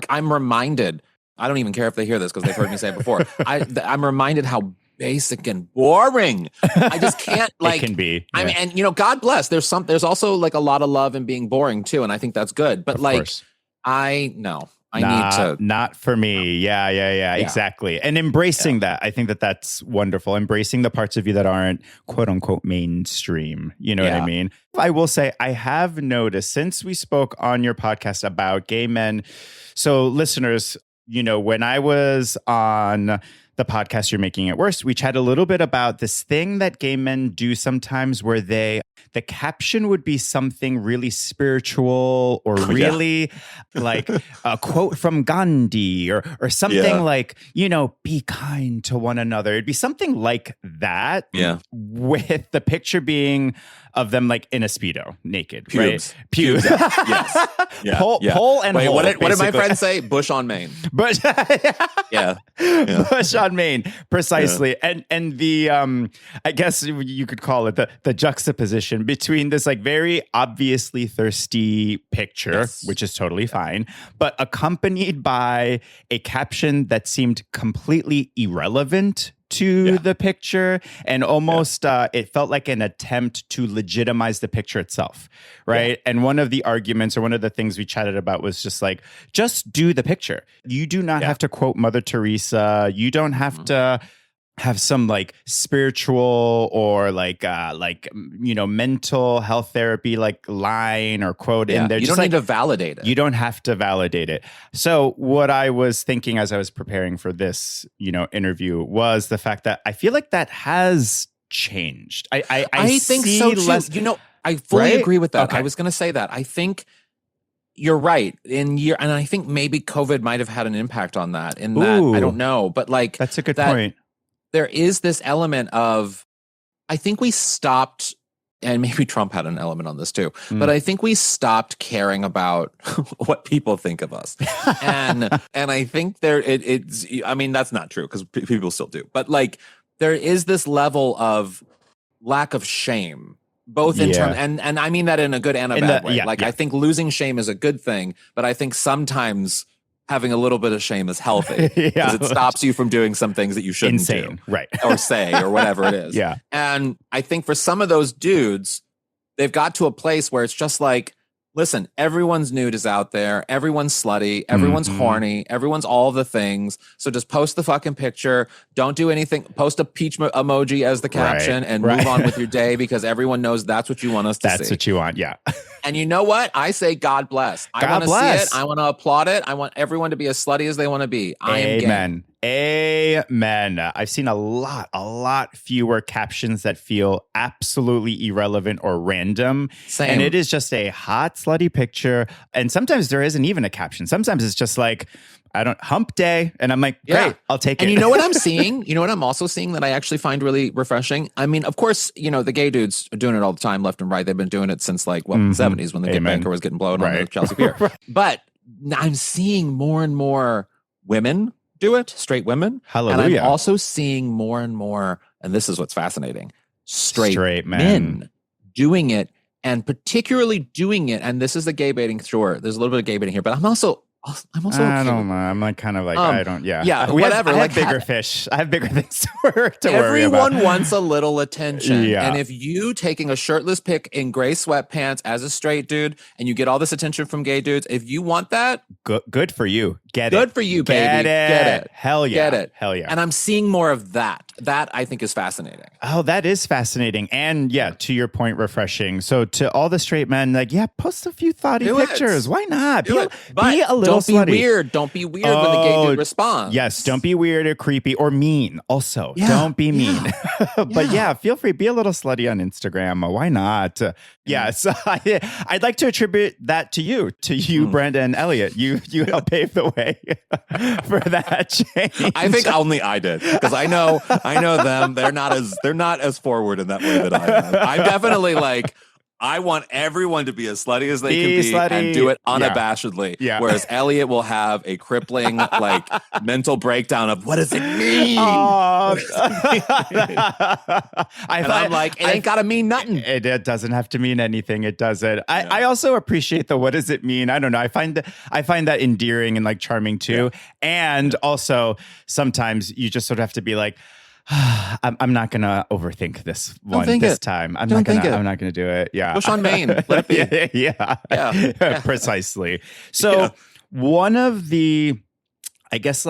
I'm reminded. I don't even care if they hear this because they've heard me say it before. I'm reminded how basic and boring. I just can't like. It can be. I mean, and God bless. There's also like a lot of love in being boring too, and I think that's good. But of course. I need to. Not for me. Yeah. Exactly. And embracing that. I think that's wonderful. Embracing the parts of you that aren't quote unquote mainstream. You know what I mean? I will say I have noticed since we spoke on your podcast about gay men. So listeners, when I was on the podcast You're Making It Worse, we chatted a little bit about this thing that gay men do sometimes where the caption would be something really spiritual or really like a quote from Gandhi or something like, be kind to one another. It'd be something like that with the picture being of them like in a Speedo, naked, Pubes. right? Pubes. Yes. Pole and hole. What did my friend say? Bush on Maine. Bush. Bush on Maine. Precisely. And the, I guess you could call it the juxtaposition between this like very obviously thirsty picture, which is totally fine, but accompanied by a caption that seemed completely irrelevant to the picture, and almost it felt like an attempt to legitimize the picture itself, right? And one of the arguments or one of the things we chatted about was just do the picture. You do not have to quote Mother Teresa. You don't have to have some like spiritual or like mental health therapy like line or quote in there. You don't need to validate it. You don't have to validate it. So what I was thinking as I was preparing for this, interview was the fact that I feel like that has changed. I think so too. I fully agree with that. Okay. I was going to say that. I think you're right. And I think maybe COVID might have had an impact on that. In that, I don't know, but like that's a good point. There is this element of, I think we stopped, and maybe Trump had an element on this too, but I think we stopped caring about what people think of us. and I think it's, I mean, that's not true because people still do, but like there is this level of lack of shame, both in terms, and I mean that in a good and a bad way. I think losing shame is a good thing, but I think sometimes having a little bit of shame is healthy because it stops you from doing some things that you shouldn't do, right? Or say, or whatever it is. And I think for some of those dudes, they've got to a place where it's just like, listen, everyone's nude is out there. Everyone's slutty. Everyone's horny. Everyone's all the things. So just post the fucking picture. Don't do anything. Post a peach emoji as the caption and move on with your day because everyone knows that's what you want us to see. That's what you want. Yeah. And you know what? I say God bless. I want to see it. I want to applaud it. I want everyone to be as slutty as they want to be. I am Amen. gay. Amen. I've seen a lot fewer captions that feel absolutely irrelevant or random. Same. And it is just a hot, slutty picture. And sometimes there isn't even a caption. Sometimes it's just like, hump day. And I'm like, great, I'll take it. And you know what I'm seeing? You know what I'm also seeing that I actually find really refreshing? I mean, of course, the gay dudes are doing it all the time, left and right. They've been doing it since the 70s when the gay banker was getting blown on the Chelsea Pier. But I'm seeing more and more women do it, straight women. Hallelujah. And I'm also seeing more and more, and this is what's fascinating, straight men doing it, and particularly doing it. And this is the gay baiting. Sure, there's a little bit of gay baiting here, but I'm also I don't know. I'm like kind of like I don't. Yeah. Whatever. I have bigger fish. I have bigger things to worry about. Everyone wants a little attention. Yeah. And if you taking a shirtless pic in gray sweatpants as a straight dude, and you get all this attention from gay dudes, if you want that, good for you. Get it. Good for you, baby. Get it. Hell yeah. Get it. Hell yeah. And I'm seeing more of that. That I think is fascinating. Oh, that is fascinating. And to your point, refreshing. So to all the straight men, post a few thoughty pictures. Why not? Be a little slutty. Weird. Don't be weird when the gay dude responds. Yes, don't be weird or creepy or mean. Also, don't be mean. But feel free. Be a little slutty on Instagram. Why not? So I'd like to attribute that to you, Brenda and Elliot. You helped pave the way for that change. I think only I did, because I know them. They're not as forward in that way that I am. I'm definitely like, I want everyone to be as slutty as they can be and do it unabashedly. Yeah. Whereas Elliot will have a crippling mental breakdown of, what does it mean? I'm like, it ain't got to mean nothing. It doesn't have to mean anything. It doesn't. I also appreciate the what does it mean? I don't know. I find that endearing and charming too. Yeah. And also sometimes you just sort of have to be like, I'm not gonna overthink this one this time. I'm not gonna do it. Yeah. Push on Maine. Let it be. Yeah. Precisely. So one of the, I guess,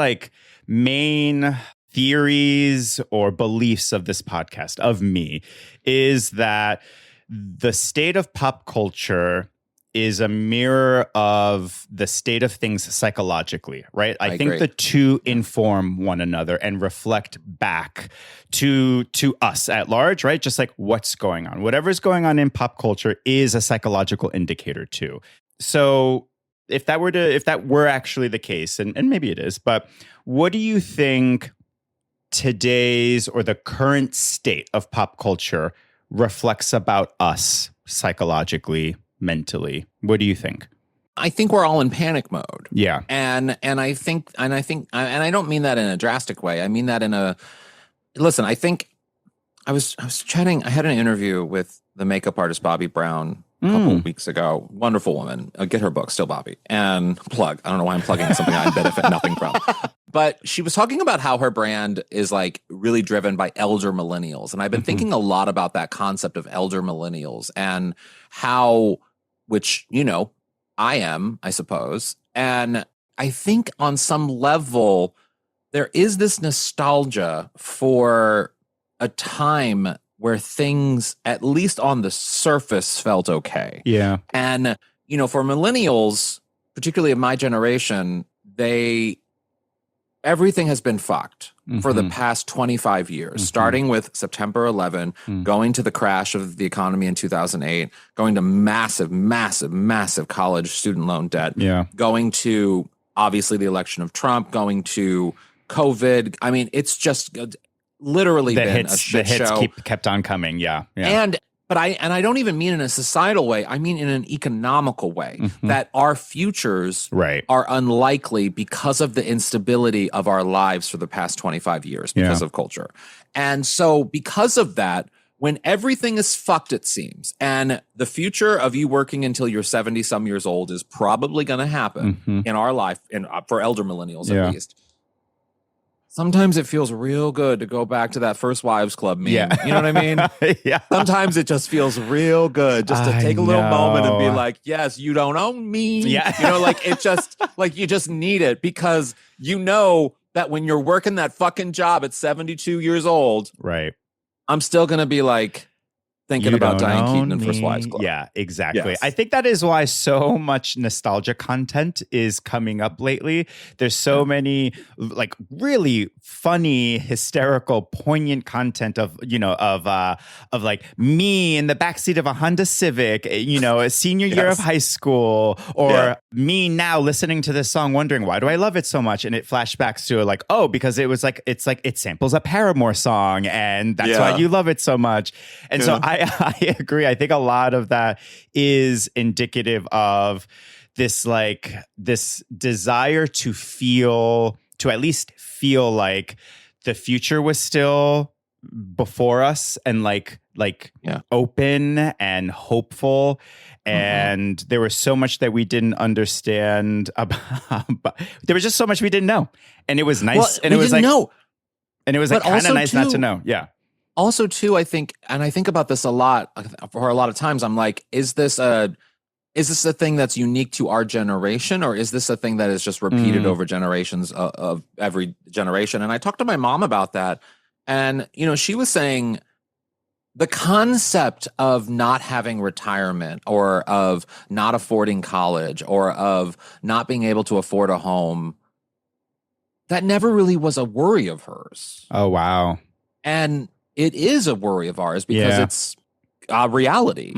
main theories or beliefs of this podcast, of me, is that the state of pop culture is a mirror of the state of things psychologically, right? I think agree. The two inform one another and reflect back to us at large, right? Just like what's going on. Whatever's going on in pop culture is a psychological indicator too. So if that were actually the case, and maybe it is, but what do you think today's or the current state of pop culture reflects about us psychologically, mentally? What do you think? I think we're all in panic mode. Yeah. And I think and I don't mean that in a drastic way. I mean that in a, listen, I think I was chatting, I had an interview with the makeup artist Bobby Brown a couple of weeks ago. Wonderful woman. Get her book, Still Bobby. And plug. I don't know why I'm plugging something I benefit nothing from. But she was talking about how her brand is really driven by elder millennials. And I've been thinking a lot about that concept of elder millennials and how, which, I am, I suppose. And I think on some level, there is this nostalgia for a time where things, at least on the surface, felt okay. Yeah. And, for millennials, particularly of my generation, everything has been fucked for the past 25 years, starting with September 11, going to the crash of the economy in 2008, going to massive, massive, massive college student loan debt, going to, obviously, the election of Trump, going to COVID. I mean, it's just literally been a shit show. The hits kept on coming, yeah. But I don't even mean in a societal way. I mean in an economical way, that our futures are unlikely because of the instability of our lives for the past 25 years because of culture. And so because of that, when everything is fucked, it seems, and the future of you working until you're 70 some years old is probably going to happen in our life, and for elder millennials at least. Sometimes it feels real good to go back to that First Wives Club meme. Yeah. You know what I mean? Yeah. Sometimes it just feels real good just to take a little moment and be like, yes, you don't own me. Yeah. It just, you just need it because that when you're working that fucking job at 72 years old, right, I'm still going to be like, thinking about Diane Keaton in First Wives Club. Yeah, exactly. Yes. I think that is why so much nostalgia content is coming up lately. There's so many like really funny, hysterical, poignant content of like me in the backseat of a Honda Civic, a senior year of high school, or me now listening to this song wondering why do I love it so much, and it flashbacks to like, oh, because it samples a Paramore song and that's why you love it so much. And so I agree. I think a lot of that is indicative of this desire to at least feel like the future was still before us and open and hopeful. And there was so much that we didn't understand about, but there was just so much we didn't know. And it was nice. Well, and it was like, and it was like kind of nice not to know. Yeah. Also, too, I think about this a lot. For a lot of times, I'm like, is this a thing that's unique to our generation, or is this a thing that is just repeated over generations of every generation? And I talked to my mom about that, and she was saying the concept of not having retirement, or of not affording college, or of not being able to afford a home, that never really was a worry of hers. Oh, wow. And it is a worry of ours because it's a reality.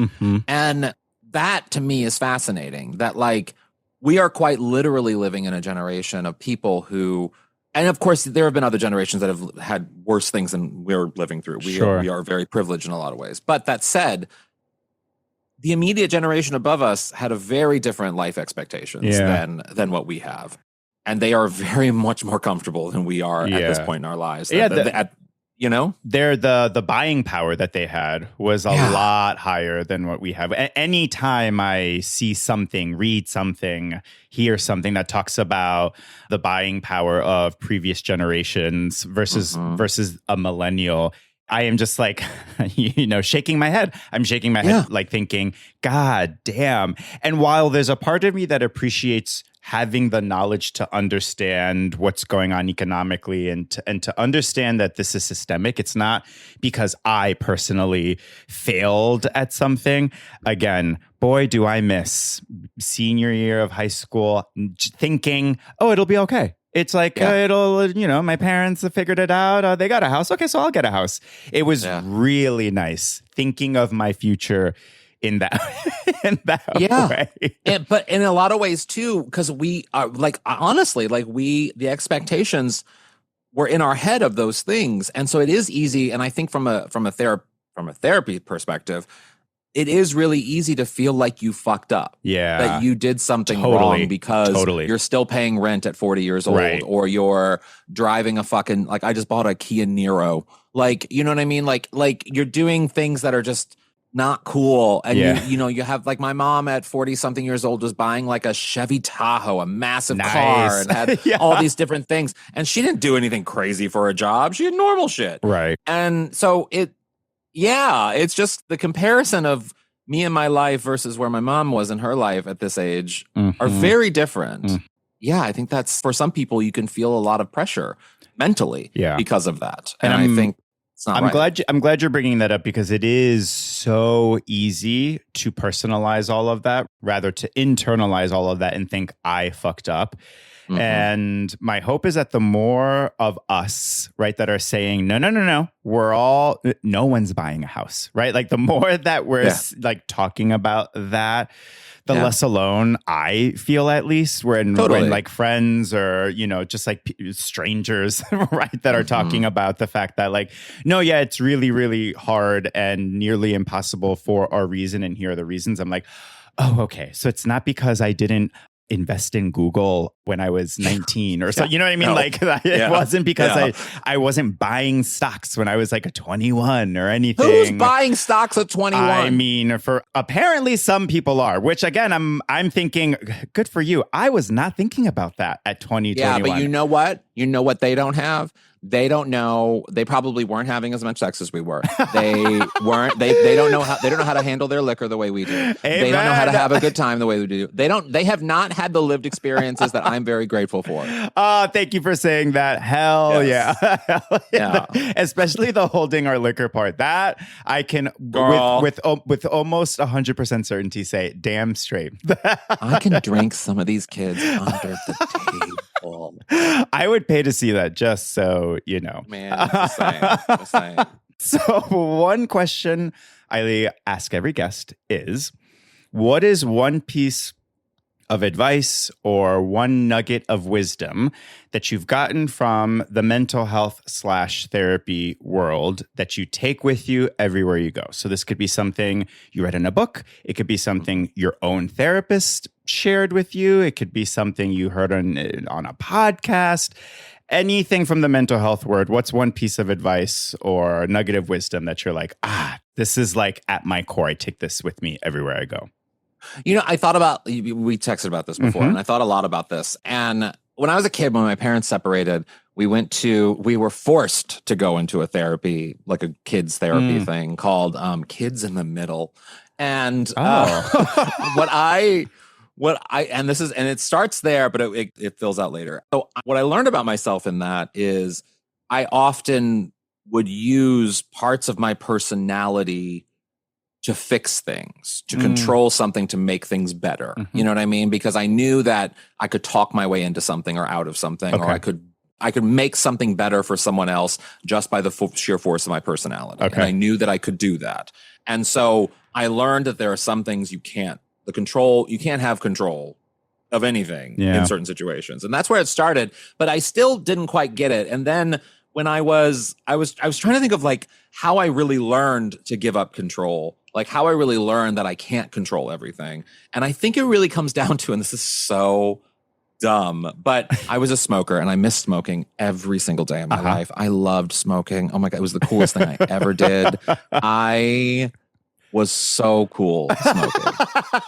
And that to me is fascinating, that like we are quite literally living in a generation of people who, and of course there have been other generations that have had worse things than we're living through. We are very privileged in a lot of ways. But that said, the immediate generation above us had a very different life expectations than what we have. And they are very much more comfortable than we are at this point in our lives. The buying power that they had was a lot higher than what we have. Anytime I see something, read something, hear something that talks about the buying power of previous generations versus a millennial, I am just like, shaking my head. I'm shaking my head, like thinking, God damn. And while there's a part of me that appreciates having the knowledge to understand what's going on economically and to understand that this is systemic, it's not because I personally failed at something. Again, boy, do I miss senior year of high school thinking, oh, it'll be okay. It's like, my parents have figured it out. They got a house. Okay, so I'll get a house. It was really nice thinking of my future in that way. But in a lot of ways too, because we are honestly, the expectations were in our head of those things. And so it is easy. And I think from a therapy perspective, it is really easy to feel like you fucked up. Yeah. That you did something wrong because you're still paying rent at 40 years old, or you're driving a fucking, I just bought a Kia Niro. You know what I mean? Like you're doing things that are just not cool. And you have my mom at 40 something years old was buying a Chevy Tahoe, a massive car, and had all these different things. And she didn't do anything crazy for a job. She had normal shit. Right. And so it's just the comparison of me and my life versus where my mom was in her life at this age are very different. Yeah, I think that's, for some people, you can feel a lot of pressure mentally because of that. And I think it's not right. I'm glad you're bringing that up, because it is so easy to personalize all of that, rather to internalize all of that and think I fucked up. And my hope is that the more of us, right, that are saying, no, no one's buying a house, right? The more that we're talking about that, the less alone I feel, at least when friends or, just strangers, right, that are talking about the fact that it's really, really hard and nearly impossible for our reason. And here are the reasons. I'm like, oh, okay. So it's not because I didn't invest in Google when I was 19 or so, you know what I mean? No. It wasn't because I wasn't buying stocks when I was a 21 or anything. Who's buying stocks at 21? I mean, for apparently some people are, which again, I'm thinking, good for you. I was not thinking about that at 20, 21. Yeah, but you know what? You know what they don't have? They don't know. They probably weren't having as much sex as we were. They weren't. They don't know how. They don't know how to handle their liquor the way we do. Amen. They don't know how to have a good time the way we do. They have not had the lived experiences that I'm very grateful for. Thank you for saying that. Hell Yes. yeah. Hell yeah. Especially the holding our liquor part. That I can with almost 100% certainty say damn straight. I can drink some of these kids under the table. I would pay to see that, just so you know. Man, just saying. So one question I ask every guest is, what is one piece of advice or one nugget of wisdom that you've gotten from the mental health / therapy world that you take with you everywhere you go? So this could be something you read in a book. It could be something your own therapist shared with you. It could be something you heard on a podcast. Anything from the mental health world. What's one piece of advice or nugget of wisdom that you're like, this is like at my core. I take this with me everywhere I go. You know, I thought about, we texted about this before, and I thought a lot about this. And when I was a kid, when my parents separated, we were forced to go into a therapy, like a kids therapy thing called Kids in the Middle. And and it starts there, but it fills out later. So what I learned about myself in that is I often would use parts of my personality to fix things, to control something, to make things better. You know what I mean? Because I knew that I could talk my way into something or out of something, or I could make something better for someone else just by the sheer force of my personality. And I knew that I could do that. And so I learned that there are some things you can't have control of anything in certain situations. And that's where it started, but I still didn't quite get it. And then when I was trying to think of like how I really learned to give up control, like how I really learned that I can't control everything. And I think it really comes down to, and this is so dumb, but I was a smoker and I missed smoking every single day of my life. I loved smoking. Oh my God, it was the coolest thing I ever did. I was so cool smoking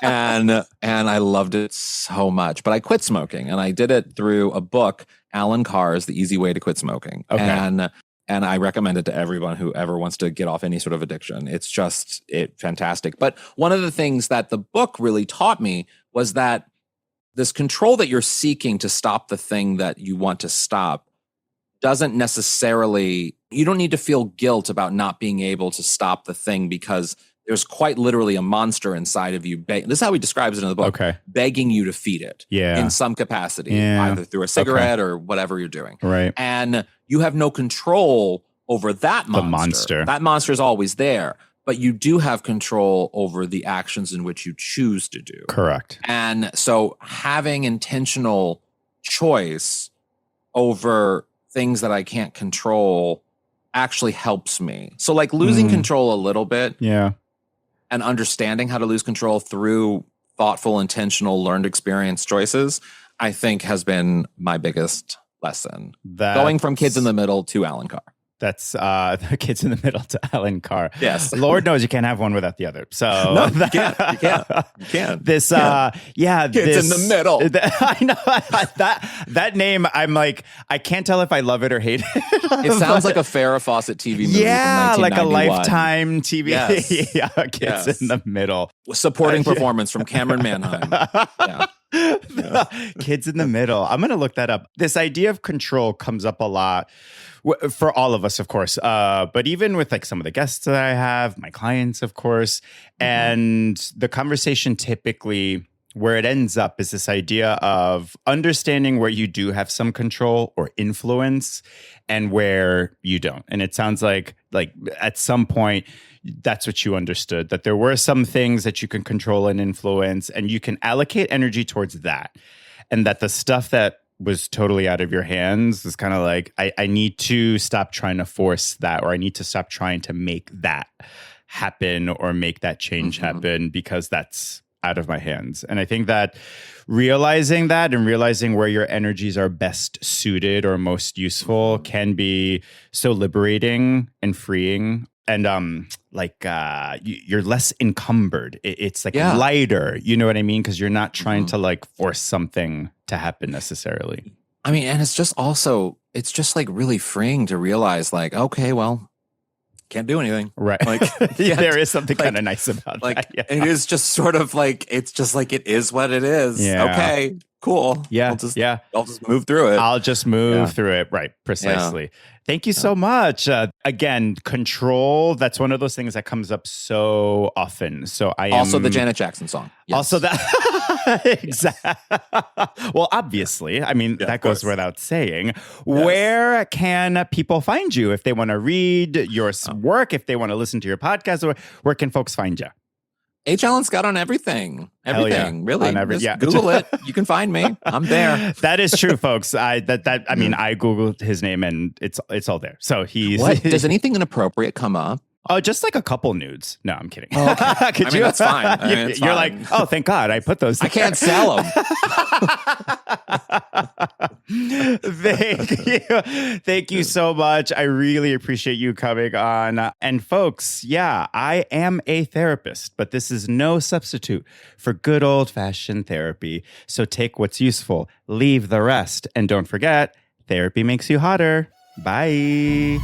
and I loved it so much, but I quit smoking, and I did it through a book, Alan Carr's The Easy Way to Quit Smoking. And I recommend it to everyone who ever wants to get off any sort of addiction. It's just fantastic. But one of the things that the book really taught me was that this control that you're seeking to stop the thing that you want to stop doesn't necessarily, you don't need to feel guilt about not being able to stop the thing, because there's quite literally a monster inside of you. This is how he describes it in the book. Begging you to feed it in some capacity, either through a cigarette or whatever you're doing. Right. And you have no control over that monster. The monster. That monster is always there, but you do have control over the actions in which you choose to do. Correct. And so having intentional choice over things that I can't control actually helps me. So like losing control a little bit. Yeah. And understanding how to lose control through thoughtful, intentional, learned experience choices, I think has been my biggest lesson. Going from Kids in the Middle to Alan Carr. That's the Kids in the Middle to Alan Carr. Yes. Lord knows you can't have one without the other. So no, you can't. You can't. You can't. This, Kids in the Middle. I know that name. I'm like, I can't tell if I love it or hate it. It sounds like a Farrah Fawcett TV movie. Yeah, like a Lifetime TV. Yes. Yeah, Kids in the Middle. Supporting performance from Cameron Manheim. Yeah. Kids in the Middle. I'm going to look that up. This idea of control comes up a lot for all of us, of course. But even with like some of the guests that I have, my clients, of course, and the conversation typically where it ends up is this idea of understanding where you do have some control or influence and where you don't. And it sounds like at some point, that's what you understood, that there were some things that you can control and influence, and you can allocate energy towards that. And that the stuff that was totally out of your hands is kind of like, I need to stop trying to force that, or I need to stop trying to make that happen or make that change happen, because that's out of my hands. And I think that realizing that and realizing where your energies are best suited or most useful can be so liberating and freeing. And you're less encumbered. It's like lighter. You know what I mean? Because you're not trying to like force something to happen necessarily. I mean, and it's just like really freeing to realize like, okay, well, can't do anything. Right. Like there is something kind of nice about like, that. Yeah. It is just sort of like, it's just like, it is what it is. Yeah. Okay, cool. Yeah. I'll just move through it. I'll just move through it. Right. Precisely. Yeah. Thank you so much. Again, control. That's one of those things that comes up so often. So I am also the Janet Jackson song. Yes. Also that. Exactly. Well, obviously, I mean, that goes without saying. Yes. Where can people find you if they want to read your work, if they want to listen to your podcast, or where can folks find you? H. Allen Scott on everything. Everything, really. Just Google it. You can find me. I'm there. That is true, folks. I Googled his name and it's all there. So he's what? Does anything inappropriate come up? Oh, just like a couple nudes. No, I'm kidding. Oh, okay. That's fine. You're fine. Like, oh, thank God I put those there. I can't sell them. Thank you so much. I really appreciate you coming on. And folks, I am a therapist, but this is no substitute for good old-fashioned therapy. So take what's useful, leave the rest, and don't forget, therapy makes you hotter. Bye.